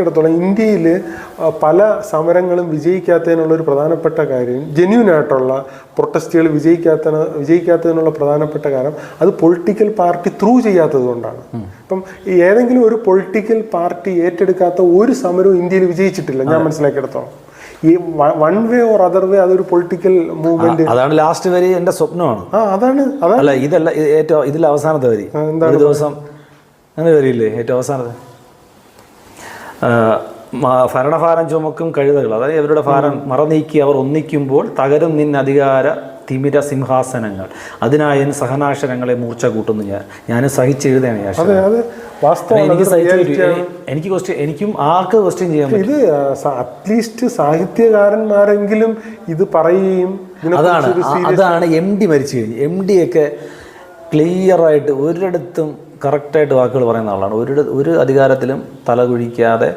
ിടത്തോളം ഇന്ത്യയിൽ പല സമരങ്ങളും വിജയിക്കാത്തതിനുള്ളൊരു പ്രധാനപ്പെട്ട കാര്യം, ജെന്യൂനായിട്ടുള്ള പ്രൊട്ടസ്റ്റുകൾ വിജയിക്കാത്തതിനുള്ള പ്രധാനപ്പെട്ട കാരണം അത് പൊളിറ്റിക്കൽ പാർട്ടി ത്രൂ ചെയ്യാത്തത് കൊണ്ടാണ്. ഇപ്പം ഏതെങ്കിലും ഒരു പൊളിറ്റിക്കൽ പാർട്ടി ഏറ്റെടുക്കാത്ത ഒരു സമരവും ഇന്ത്യയിൽ വിജയിച്ചിട്ടില്ല ഞാൻ മനസ്സിലാക്കിയെടുത്തോളം. ഈ one way or other way അതൊരു പൊളിറ്റിക്കൽ മൂവ്മെന്റ്. അതാണ് ലാസ്റ്റ് വരി എന്റെ സ്വപ്നമാണ്. അതാണ് അല്ല, ഇതല്ല ഏറ്റവും ഇതിൽ അവസാനത്തെ വരി. ഒരു ദിവസം അങ്ങനെ വരില്ലേ ഏറ്റവും അവസാനത്തെ, ഭരണഭാരം ചുമക്കും കഴുതകൾ, അതായത് ഇവരുടെ ഭാരം മറനീക്കി അവർ ഒന്നിക്കുമ്പോൾ തകരും നിൻ അധികാര തിമിര സിംഹാസനങ്ങൾ, അതിനായി സഹനാശനങ്ങളെ മൂർച്ച കൂട്ടുന്നു ഞാൻ സഹിച്ചെഴുതാണ്. എനിക്കും ആർക്ക് ക്വസ്റ്റ്യൻ ചെയ്യാൻ പറ്റും. ഇത് അറ്റ്ലീസ്റ്റ് സാഹിത്യകാരന്മാരെങ്കിലും ഇത് പറയുകയും. അതാണ് MD മരിച്ചു കഴിഞ്ഞു. MD ഒക്കെ ക്ലിയറായിട്ട് ഒരിടത്തും കറക്റ്റായിട്ട് വാക്കുകൾ പറയുന്ന ആളാണ്. ഒരു അധികാരത്തിലും തലകുഴിക്കാതെ